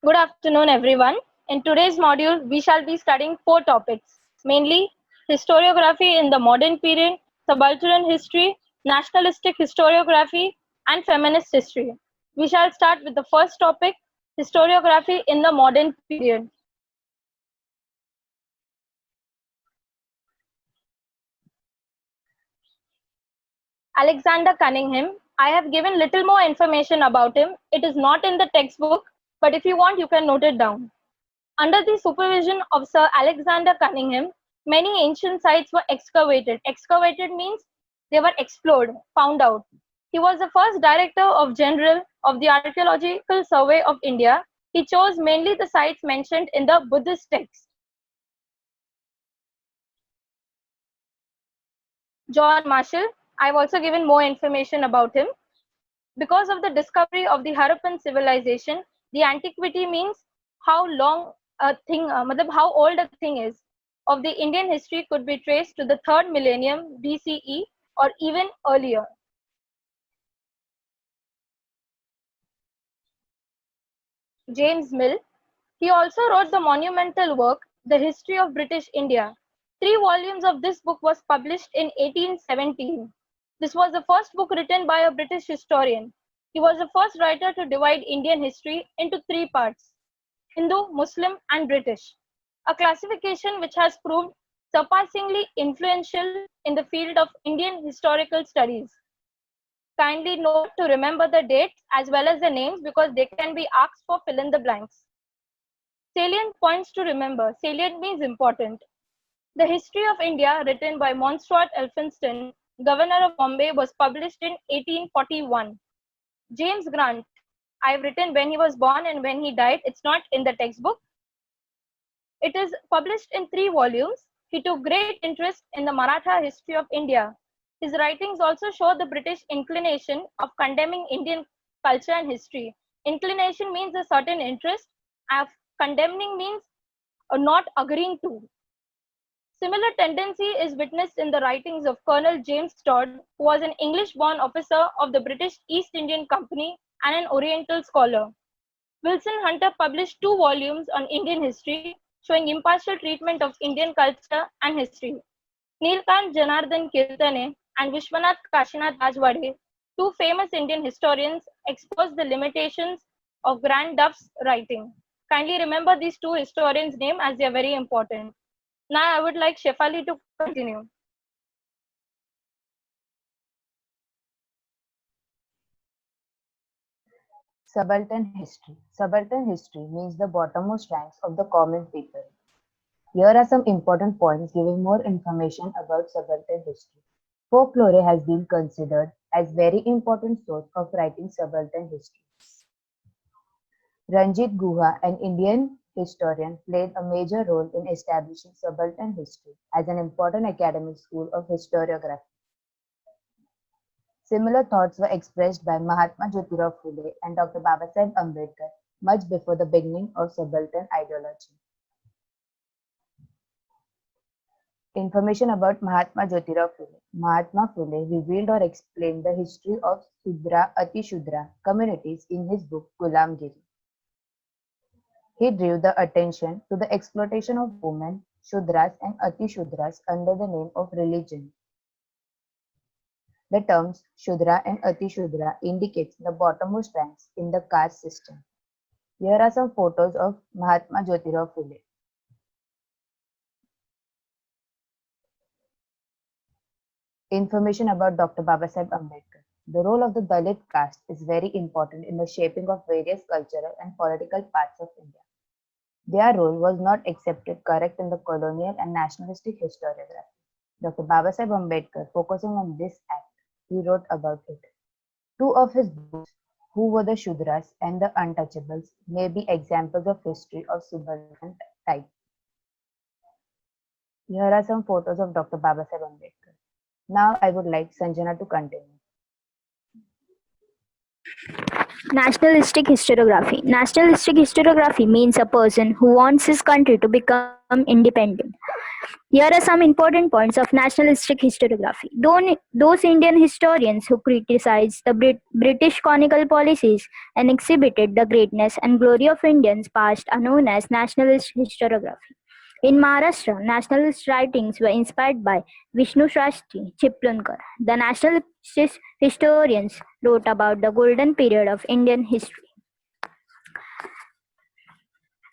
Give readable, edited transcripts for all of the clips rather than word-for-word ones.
Good afternoon, everyone. In today's module, we shall be studying four topics, mainly historiography in the modern period, subaltern history, nationalistic historiography, and feminist history. We shall start with the first topic, historiography in the modern period. Alexander Cunningham. I have given little more information about him. It is not in the textbook, but if you want, you can note it down. Under the supervision of Sir Alexander Cunningham, many ancient sites were excavated. Excavated means they were explored, found out. He was the first Director of General of the Archaeological Survey of India. He chose mainly the sites mentioned in the Buddhist texts. John Marshall, I've also given more information about him. Because of the discovery of the Harappan civilization, the antiquity means how long a thing, how old a thing is, of the Indian history could be traced to the 3rd millennium BCE or even earlier. James Mill, he also wrote the monumental work, The History of British India. 3 volumes of this book was published in 1817. This was the first book written by a British historian. He was the first writer to divide Indian history into 3 parts, Hindu, Muslim, and British, a classification which has proved surpassingly influential in the field of Indian historical studies. Kindly note to remember the dates as well as the names because they can be asked for fill in the blanks. Salient points to remember. Salient means important. The History of India, written by Mountstuart Elphinstone, Governor of Bombay, was published in 1841. James Grant, I've written when he was born and when he died. It's not in the textbook. It is published in 3 volumes. He took great interest in the Maratha history of India. His writings also show the British inclination of condemning Indian culture and history. Inclination means a certain interest, and condemning means not agreeing to. Similar tendency is witnessed in the writings of Colonel James Todd, who was an English-born officer of the British East Indian Company and an Oriental scholar. Wilson Hunter published 2 volumes on Indian history, showing impartial treatment of Indian culture and history. Neelkant Janardhan Kirtane and Vishwanath Kashinath Rajwade, 2 famous Indian historians, exposed the limitations of Grand Duff's writing. Kindly remember these 2 historians' names as they are very important. Now I would like Shefali to continue. Subaltern history. Subaltern history means the bottommost ranks of the common people. Here are some important points giving more information about subaltern history. Folklore has been considered as very important source of writing subaltern history. Ranjit Guha, an Indian historian, played a major role in establishing subaltern history as an important academic school of historiography. Similar thoughts were expressed by Mahatma Jyotirao Phule and Dr. Babasaheb Ambedkar much before the beginning of subaltern ideology. Information about Mahatma Jyotirao Phule. Mahatma Phule revealed or explained the history of Shudra Atishudra communities in his book Gulamgiri. He drew the attention to the exploitation of women, Shudras and Atishudras under the name of religion. The terms Shudra and Atishudra indicates the bottommost ranks in the caste system. Here are some photos of Mahatma Jyotirao Phule. Information about Dr. Babasaheb Ambedkar. The role of the Dalit caste is very important in the shaping of various cultural and political parts of India. Their role was not accepted correct in the colonial and nationalistic historiography. Dr. Babasaheb Ambedkar, focusing on this act, he wrote about it. 2 of his books, Who Were the Shudras and the Untouchables, may be examples of history of subaltern type. Here are some photos of Dr. Babasaheb Ambedkar. Now I would like Sanjana to continue. Nationalistic historiography. Nationalistic historiography means a person who wants his country to become independent. Here are some important points of nationalistic historiography. Those Indian historians who criticized the British colonial policies and exhibited the greatness and glory of Indians past are known as nationalist historiography. In Maharashtra, nationalist writings were inspired by Vishnu Shastri Chiplunkar. The nationalist historians wrote about the golden period of Indian history.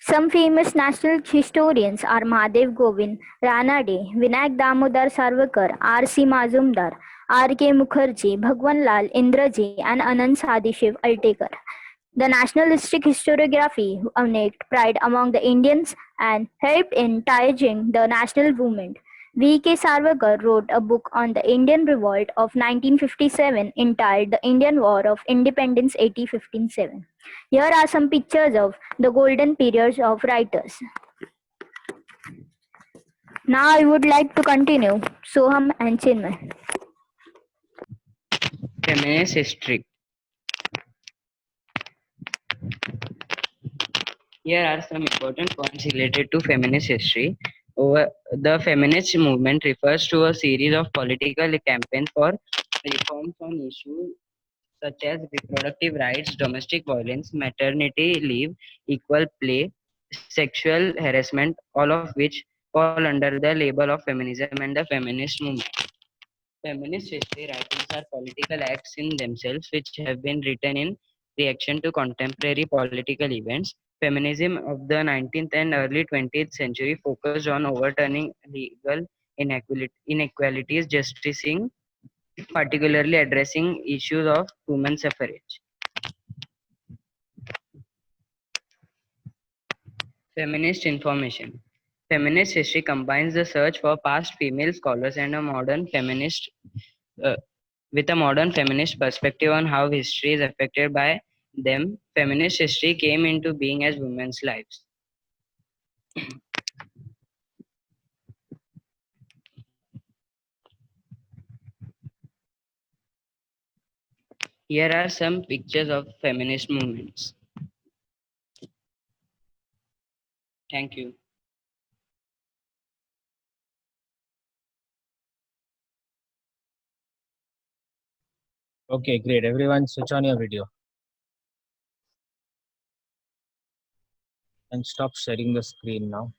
Some famous national historians are Mahadev Govind Ranade, Vinayak Damodar Sarwekar, R.C. Mazumdar, R.K. Mukherjee, Bhagwan Lal Indraji, and Anand Sadishiv Altekar. The nationalistic historiography earned pride among the Indians and helped in tightening the national movement. V.K. Sarwekar wrote a book on the Indian Revolt of 1957 entitled The Indian War of Independence 1857. Here are some pictures of the golden periods of writers. Now I would like to continue Soham and Chinmay. Feminist history. Here are some important points related to feminist history. The feminist movement refers to a series of political campaigns for reforms on issues such as reproductive rights, domestic violence, maternity leave, equal play, sexual harassment, all of which fall under the label of feminism and the feminist movement. Feminist history writings are political acts in themselves which have been written in reaction to contemporary political events. Feminism of the 19th and early 20th century focused on overturning legal inequalities, justicing, particularly addressing issues of women's suffrage. Feminist information. Feminist history combines the search for past female scholars and a modern feminist uh, with a modern feminist perspective on how history is affected by them. Feminist history came into being as women's lives. Here are some pictures of feminist movements. Thank you. Okay, great. Everyone switch on your video and stop sharing the screen now.